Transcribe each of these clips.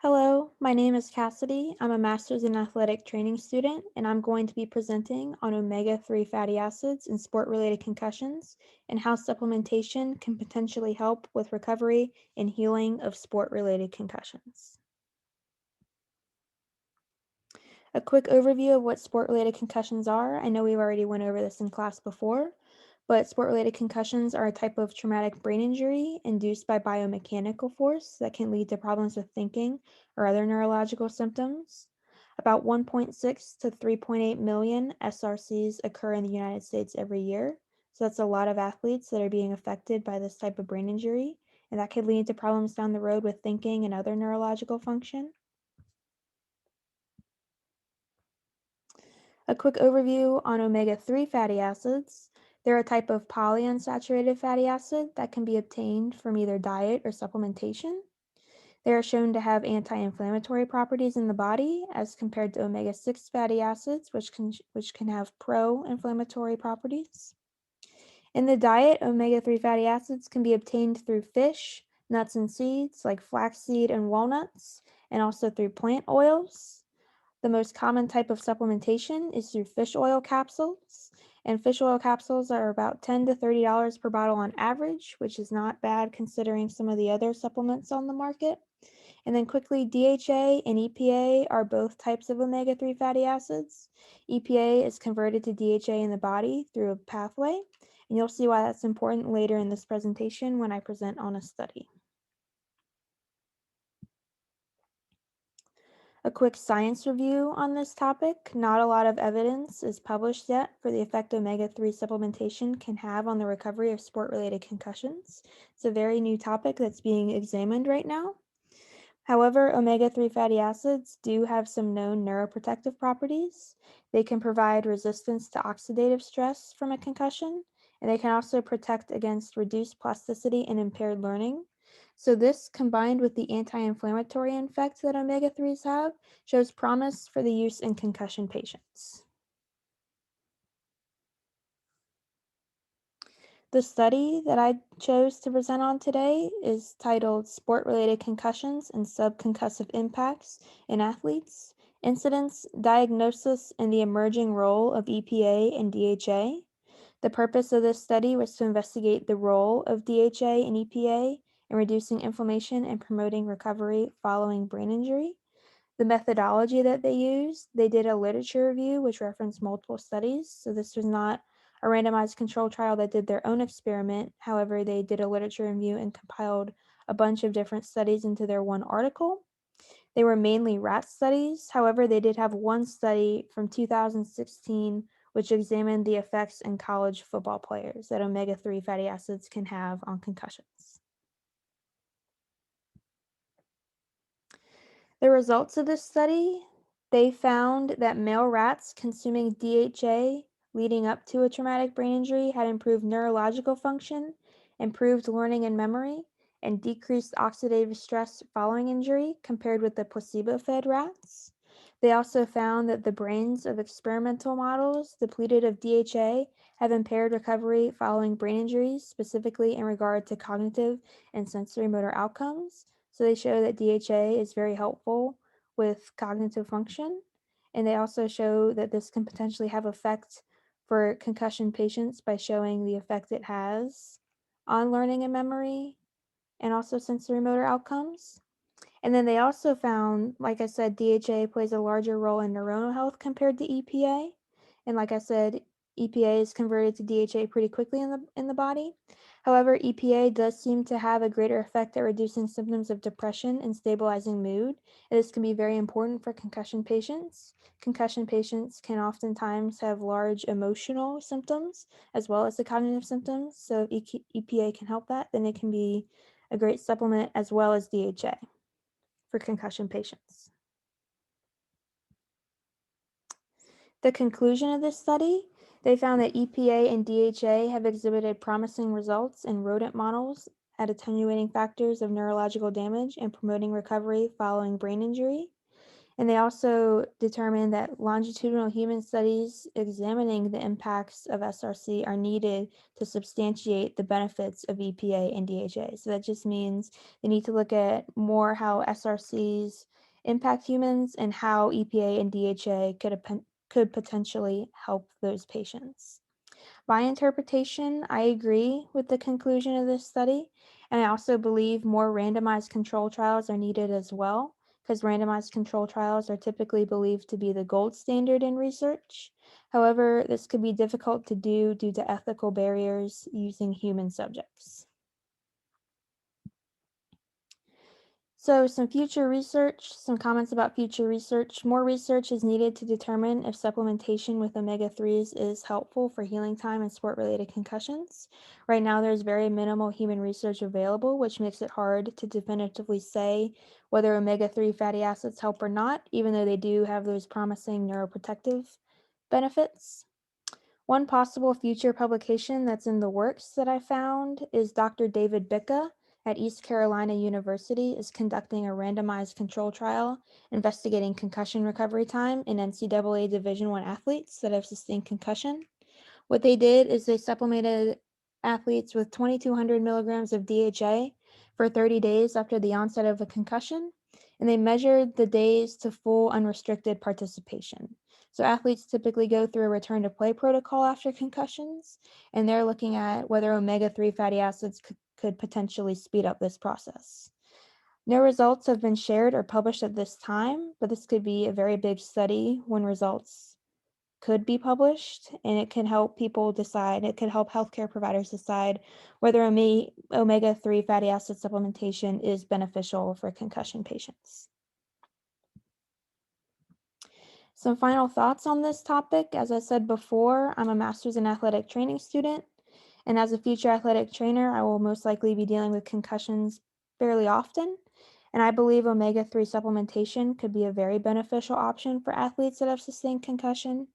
Hello, my name is Cassidy. I'm a master's in athletic training student, and I'm going to be presenting on omega-3 fatty acids and sport-related concussions and how supplementation can potentially help with recovery and healing of sport-related concussions. A quick overview of what sport-related concussions are. I know we've already went over this in class before, but sport-related concussions are a type of traumatic brain injury induced by biomechanical force that can lead to problems with thinking or other neurological symptoms. About 1.6 to 3.8 million SRCs occur in the United States every year. So that's a lot of athletes that are being affected by this type of brain injury, and that could lead to problems down the road with thinking and other neurological function. A quick overview on omega-3 fatty acids. They're a type of polyunsaturated fatty acid that can be obtained from either diet or supplementation. They are shown to have anti-inflammatory properties in the body as compared to omega-6 fatty acids, which can have pro-inflammatory properties. In the diet, omega-3 fatty acids can be obtained through fish, nuts and seeds like flaxseed and walnuts, and also through plant oils. The most common type of supplementation is through fish oil capsules, and fish oil capsules are about $10 to $30 per bottle on average, which is not bad considering some of the other supplements on the market. And then quickly, DHA and EPA are both types of omega-3 fatty acids. EPA is converted to DHA in the body through a pathway, and you'll see why that's important later in this presentation when I present on a study. A quick science review on this topic. Not a lot of evidence is published yet for the effect omega-3 supplementation can have on the recovery of sport-related concussions. It's a very new topic that's being examined right now. However, omega-3 fatty acids do have some known neuroprotective properties. They can provide resistance to oxidative stress from a concussion, and they can also protect against reduced plasticity and impaired learning. So this, combined with the anti-inflammatory effect that omega-3s have, shows promise for the use in concussion patients. The study that I chose to present on today is titled Sport-Related Concussions and Subconcussive Impacts in Athletes, Incidence, Diagnosis, and the Emerging Role of EPA and DHA. The purpose of this study was to investigate the role of DHA and EPA in reducing inflammation and promoting recovery following brain injury. The methodology that they used, they did a literature review which referenced multiple studies. So this was not a randomized control trial that did their own experiment. However, they did a literature review and compiled a bunch of different studies into their one article. They were mainly rat studies. However, they did have one study from 2016 which examined the effects in college football players that omega-3 fatty acids can have on concussions. The results of this study, they found that male rats consuming DHA leading up to a traumatic brain injury had improved neurological function, improved learning and memory, and decreased oxidative stress following injury compared with the placebo-fed rats. They also found that the brains of experimental models depleted of DHA have impaired recovery following brain injuries, specifically in regard to cognitive and sensory motor outcomes. So they show that DHA is very helpful with cognitive function. And they also show that this can potentially have effect for concussion patients by showing the effect it has on learning and memory and also sensory motor outcomes. And then they also found, like I said, DHA plays a larger role in neuronal health compared to EPA. And like I said, EPA is converted to DHA pretty quickly in the body. However, EPA does seem to have a greater effect at reducing symptoms of depression and stabilizing mood. And this can be very important for concussion patients. Concussion patients can oftentimes have large emotional symptoms as well as the cognitive symptoms. So if EPA can help that, then it can be a great supplement as well as DHA for concussion patients. The conclusion of this study, they found that EPA and DHA have exhibited promising results in rodent models at attenuating factors of neurological damage and promoting recovery following brain injury. And they also determined that longitudinal human studies examining the impacts of SRC are needed to substantiate the benefits of EPA and DHA. So that just means they need to look at more how SRCs impact humans and how EPA and DHA could potentially help those patients. By interpretation, I agree with the conclusion of this study, and I also believe more randomized control trials are needed as well, because randomized control trials are typically believed to be the gold standard in research. However, this could be difficult to do due to ethical barriers using human subjects. So some future research, some comments about future research. More research is needed to determine if supplementation with omega-3s is helpful for healing time and sport-related concussions. Right now, there's very minimal human research available, which makes it hard to definitively say whether omega-3 fatty acids help or not, even though they do have those promising neuroprotective benefits. One possible future publication that's in the works that I found is Dr. David Bicca at East Carolina University is conducting a randomized control trial investigating concussion recovery time in NCAA Division I athletes that have sustained concussion. What they did is they supplemented athletes with 2,200 milligrams of DHA for 30 days after the onset of a concussion, and they measured the days to full unrestricted participation. So athletes typically go through a return to play protocol after concussions, and they're looking at whether omega-3 fatty acids could potentially speed up this process. No results have been shared or published at this time, but this could be a very big study when results could be published, and it can help people decide, it could help healthcare providers decide whether omega-3 fatty acid supplementation is beneficial for concussion patients. Some final thoughts on this topic. As I said before, I'm a master's in athletic training student, and as a future athletic trainer, I will most likely be dealing with concussions fairly often. And I believe omega-3 supplementation could be a very beneficial option for athletes that have sustained concussion.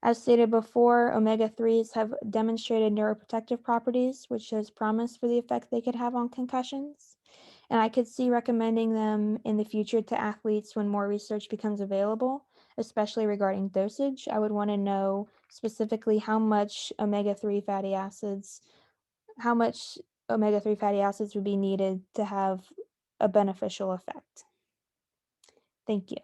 As stated before, omega-3s have demonstrated neuroprotective properties, which shows promise for the effect they could have on concussions. And I could see recommending them in the future to athletes when more research becomes available, especially regarding dosage. I would want to know specifically how much omega-3 fatty acids would be needed to have a beneficial effect. Thank you.